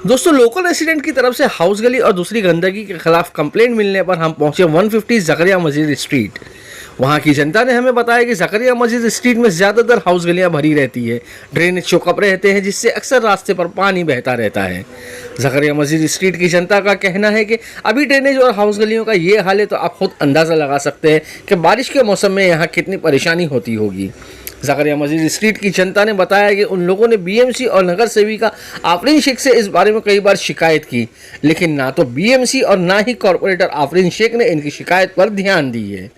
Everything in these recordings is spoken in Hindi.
दोस्तों लोकल रेसिडेंट की तरफ से हाउस गली और दूसरी गंदगी के खिलाफ कंप्लेंट मिलने पर हम पहुंचे 150 जकरिया मस्जिद स्ट्रीट। वहां की जनता ने हमें बताया कि जकरिया मस्जिद स्ट्रीट में ज़्यादातर हाउस गलियां भरी रहती है, ड्रेनेज चौकअप रहते हैं जिससे अक्सर रास्ते पर पानी बहता रहता है। जकरिया मस्जिद स्ट्रीट की जनता का कहना है कि अभी ड्रेनेज और हाउस गलियों का ये हाल है तो आप खुद अंदाज़ा लगा सकते हैं कि बारिश के मौसम में यहाँ कितनी परेशानी होती होगी। जकरिया मस्जिद स्ट्रीट की जनता ने बताया कि उन लोगों ने बीएमसी और नगर सेविका आफरीन शेख से इस बारे में कई बार शिकायत की, लेकिन ना तो बीएमसी और ना ही कॉरपोरेटर आफरीन शेख ने इनकी शिकायत पर ध्यान दी है।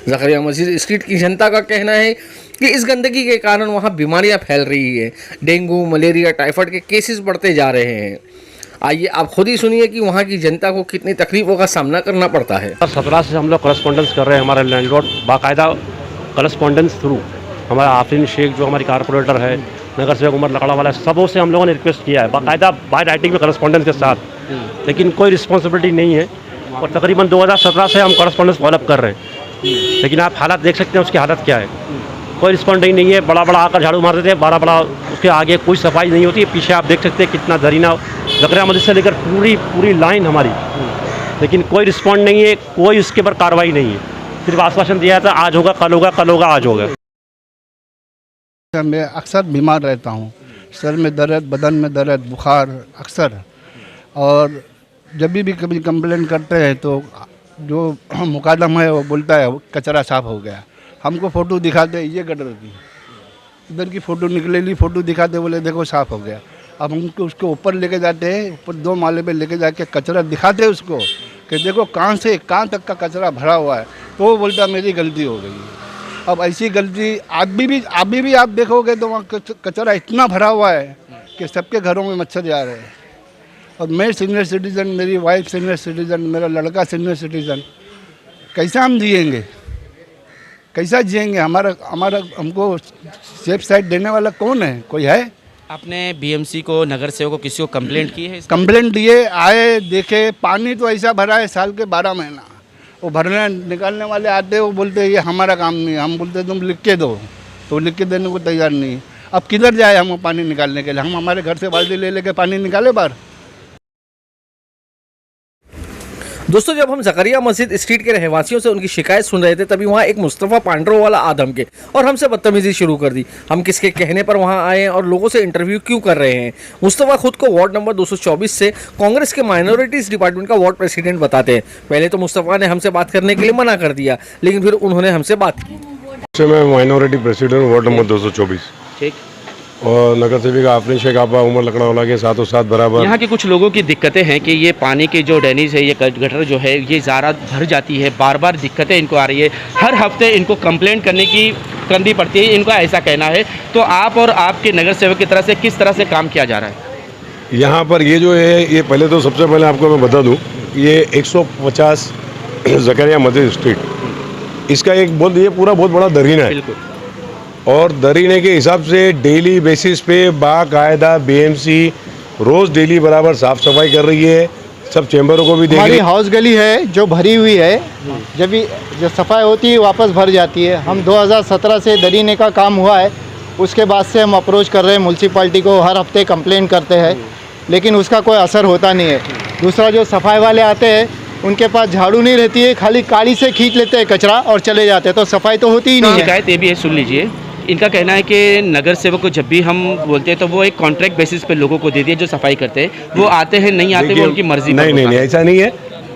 जकरिया मस्जिद स्ट्रीट की जनता का कहना है कि इस गंदगी के कारण वहाँ बीमारियाँ फैल रही है, डेंगू, मलेरिया, टाइफाइड के केसेस बढ़ते जा रहे हैं। आइए आप खुद ही सुनिए कि वहाँ की जनता को कितनी तकलीफों का सामना करना पड़ता है। 17 से हम लोग करस्पॉन्डेंस कर रहे हैं, हमारे लैंडलॉर्ड बाकायदा करस्पॉन्डेंस थ्रू हमारा आफरीन शेख जो हमारी कारपोरेटर है, नगर सेवक उमर लकड़ा वाला, सबों से हम लोगों ने रिक्वेस्ट किया है बाकायदा बाय राइटिंग में करस्पॉन्डेंस के साथ, लेकिन कोई रिस्पॉन्सिबिलिटी नहीं है। और तकरीबन 2017 से हम करस्पॉन्डेंस फॉलोअप कर रहे हैं, लेकिन आप हालात देख सकते हैं उसकी हालत क्या है। कोई रिस्पॉन्डिंग नहीं है, बड़ा आकर झाड़ू मार देते हैं, बड़ा उसके आगे कोई सफाई नहीं होती है। पीछे आप देख सकते हैं कितना दरीना जकरिया मस्जिद से लेकर पूरी लाइन हमारी, लेकिन कोई रिस्पॉन्ड नहीं है, कोई उसके ऊपर कार्रवाई नहीं है। सिर्फ आश्वासन दिया था आज होगा, कल होगा, कल होगा, आज होगा। मैं अक्सर बीमार रहता हूँ, सर में दर्द, बदन में दर्द, बुखार अक्सर। और जब भी कभी कंप्लेंट करते हैं तो जो मुकादम है वो बोलता है कचरा साफ़ हो गया। हमको फ़ोटो दिखाते ये गटर की, इधर की फ़ोटो निकलेली, फ़ोटो दिखाते बोले देखो साफ़ हो गया। अब हमको उसके ऊपर लेके जाते हैं, ऊपर 2 माले पे लेके जाके कचरा दिखाते हैं उसको कि देखो कहाँ से कहाँ तक का कचरा भरा हुआ है, तो वो बोलता मेरी गलती हो गई। अब ऐसी गलती अभी भी आप देखोगे तो वहाँ कचरा इतना भरा हुआ है कि सबके घरों में मच्छर जा रहे हैं। और मैं सीनियर सिटीज़न, मेरी वाइफ सीनियर सिटीज़न, मेरा लड़का सीनियर सिटीज़न, कैसा हम जिएंगे, कैसा जिएंगे? हमारा हमको सेफ साइड देने वाला कौन है? कोई है? आपने बीएमसी को, नगर सेवक को, किसी को कंप्लेंट की है? कंप्लेंट दिए, आए, देखे, पानी तो ऐसा भरा है साल के 12 महीना। वो भरने निकालने वाले आते हैं, वो बोलते हैं ये हमारा काम नहीं है। हम बोलते हैं तुम लिख के दो, तो लिख के देने को तैयार नहीं। अब किधर जाए हम पानी निकालने के लिए? हम हमारे घर से बाल्टी ले लेके पानी निकाले बाहर। दोस्तों जब हम जकरिया मस्जिद स्ट्रीट के रहवासियों से उनकी शिकायत सुन रहे थे तभी वहाँ एक मुस्तफ़ा पांड्रो वाला आदम के और हमसे बदतमीजी शुरू कर दी। हम किसके कहने पर वहाँ आए हैं और लोगों से इंटरव्यू क्यों कर रहे हैं? मुस्तफ़ा खुद को वार्ड नंबर 224 से कांग्रेस के माइनॉरिटीज़ डिपार्टमेंट का वार्ड प्रेसिडेंट बताते हैं। पहले तो मुस्तफ़ा ने हमसे बात करने के लिए मना कर दिया, लेकिन फिर उन्होंने हमसे बात की। मैं माइनॉरिटी प्रेसिडेंट वार्ड नंबर 224 ठीक। और नगर सेविका आफरीन शेख आपा उमर लकड़ावाला के साथों साथ बराबर। यहाँ के कुछ लोगों की दिक्कतें हैं कि ये पानी की जो ड्रेनेज है, ये गटर जो है ये ज़्यादा भर जाती है, बार दिक्कतें इनको आ रही है, हर हफ्ते इनको कंप्लेंट करनी पड़ती है, इनका ऐसा कहना है। तो आप और आपके नगर सेवक की तरफ से किस तरह से काम किया जा रहा है यहाँ पर? ये जो है, ये पहले तो सबसे पहले आपको मैं बता दूँ, ये 150 जकरिया मस्जिद स्ट्रीट, इसका एक ये पूरा बहुत बड़ा दरीना है। बिल्कुल। और दरीने के हिसाब से डेली बेसिस पे बाकायदा बीएमसी रोज़ डेली बराबर साफ़ सफाई कर रही है, सब चैम्बरों को भी देख रही है। हमारी हाउस गली है जो भरी हुई है, जब सफाई होती है वापस भर जाती है। हम 2017 से दरीने का काम हुआ है, उसके बाद से हम अप्रोच कर रहे हैं म्यूनसिपाल्टी को, हर हफ्ते कंप्लेंट करते हैं, लेकिन उसका कोई असर होता नहीं है। दूसरा जो सफाई वाले आते हैं उनके पास झाड़ू नहीं रहती है, खाली काली से खींच लेते हैं कचरा और चले जाते हैं, तो सफाई तो होती ही नहीं है। शिकायत ये भी है, सुन लीजिए। इनका कहना है कि नगर सेवक को जब भी हम बोलते हैं तो वो एक कॉन्ट्रैक्ट बेसिस पे लोगों को दे दिए जो सफाई करते हैं, वो आते हैं नहीं आते, वो उनकी मर्जी। नहीं, ऐसा नहीं है,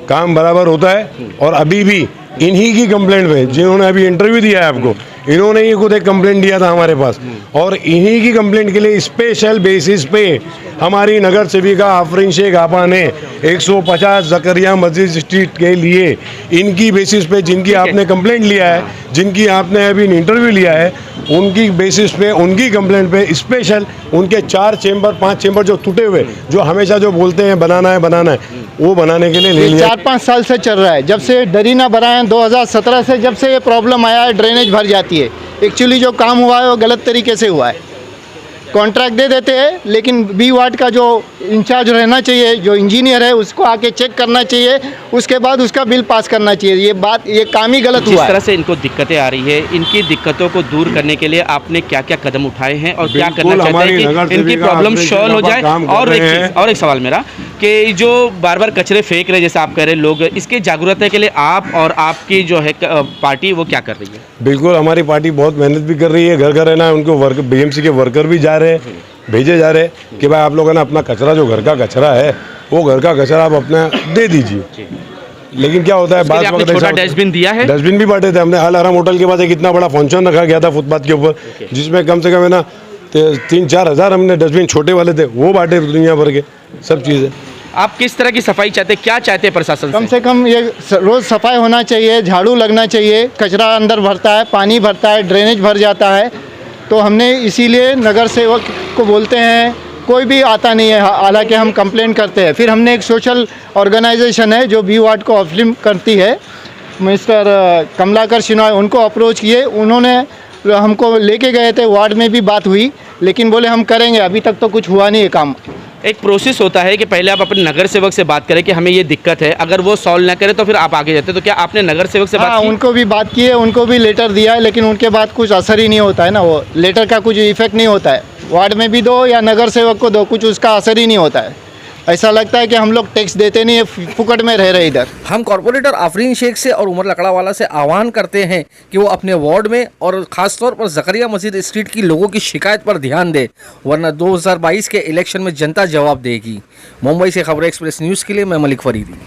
काम बराबर होता है। और अभी भी इन्हीं की कंप्लेंट पे, जिन्होंने अभी इंटरव्यू दिया है आपको, इन्होंने ही खुद एक कंप्लेंट दिया था हमारे पास, और इन्हीं की कंप्लेंट के लिए स्पेशल बेसिस पे हमारी नगर सेविका आफरीन शेख आपा ने 150 जकरिया मस्जिद स्ट्रीट के लिए इनकी बेसिस पे, जिनकी आपने कंप्लेंट लिया है, जिनकी आपने अभी इंटरव्यू लिया है, उनकी बेसिस पे, उनकी कंप्लेंट पे स्पेशल उनके 4 चेंबर 5 चेंबर जो टूटे हुए, जो हमेशा जो बोलते हैं बनाना है, वो बनाने के लिए ले लिया। 4-5 साल से चल रहा है, जब से दरीना बना है 2017 से, जब से ये प्रॉब्लम आया है, ड्रेनेज भर जाती है। एक्चुअली जो काम हुआ है वो गलत तरीके से हुआ है। कॉन्ट्रैक्ट दे देते हैं, लेकिन बी वार्ड का जो इंचार्ज रहना चाहिए, जो इंजीनियर है उसको आके चेक करना चाहिए, उसके बाद उसका बिल पास करना चाहिए। ये काम ही गलत जिस हुआ तरह है। से इनको दिक्कतें आ रही है, इनकी दिक्कतों को दूर करने के लिए आपने क्या क्या कदम उठाए हैं और क्या बिल्कुल, करना चाहते हमारी हैं नगर कि इनकी सेविका प्रॉब्लम अपने सॉल्व हो जगह पर जाए। काम कर और एक रहे चीज़ हैं। और एक सवाल मेरा कि जो बार बार कचरे फेंक रहे, जैसे आप कह रहे लोग, इसके जागरूकता के लिए आप और आपकी जो है पार्टी वो क्या कर रही है? बिल्कुल, हमारी पार्टी बहुत मेहनत भी कर रही है, घर घर रहना है उनको, वर्क बीएमसी के वर्कर भी जा रहे हैं, भेजे जा रहे हैं कि भाई आप लोगों ने अपना कचरा, जो घर का कचरा है वो घर का कचरा आप अपना दे दीजिए। लेकिन क्या होता है, उसके लिए आपने छोटा डस्टबिन दिया है? डस्टबिन भी बांटे थे हमने। अलाराम होटल के पास एक इतना बड़ा फंक्शन रखा गया था फुटपाथ के ऊपर, जिसमें कम से कम है ना 3-4 हज़ार हमने डस्टबिन छोटे वाले थे वो बांटे दुनिया भर के सब चीज़ें। आप किस तरह की सफाई चाहते हैं, क्या चाहते हैं प्रशासन कम से कम ये रोज़ सफाई होना चाहिए, झाड़ू लगना चाहिए। कचरा अंदर भरता है, पानी भरता है, ड्रेनेज भर जाता है। तो हमने इसीलिए नगर सेवक को बोलते हैं, कोई भी आता नहीं है, हालांकि हम कंप्लेन करते हैं। फिर हमने एक सोशल ऑर्गेनाइजेशन है जो बी वार्ड को ऑफलिम करती है, मिस्टर कमलाकर सिन्हा, उनको अप्रोच किए। उन्होंने हमको लेके गए थे, वार्ड में भी बात हुई, लेकिन बोले हम करेंगे। अभी तक तो कुछ हुआ नहीं है काम। एक प्रोसेस होता है कि पहले आप अपने नगर सेवक से बात करें कि हमें ये दिक्कत है, अगर वो सॉल्व ना करे तो फिर आप आगे जाते हैं। तो क्या आपने नगर सेवक से हाँ, बात की? उनको भी बात की है, उनको भी लेटर दिया है, लेकिन उनके बाद कुछ असर ही नहीं होता है ना। वो लेटर का कुछ इफेक्ट नहीं होता है। वार्ड में भी दो या नगर सेवक को दो, कुछ उसका असर ही नहीं होता है। ऐसा लगता है कि हम लोग टैक्स देते नहीं है, फुकट में रह रहे इधर। हम कॉरपोरेटर आफरीन शेख से और उमर लकड़ावाला से आह्वान करते हैं कि वो अपने वार्ड में और ख़ासतौर पर जकरिया मस्जिद स्ट्रीट की लोगों की शिकायत पर ध्यान दे, वरना 2022 के इलेक्शन में जनता जवाब देगी। मुंबई से खबर एक्सप्रेस न्यूज़ के लिए मैं मलिक फरीदी।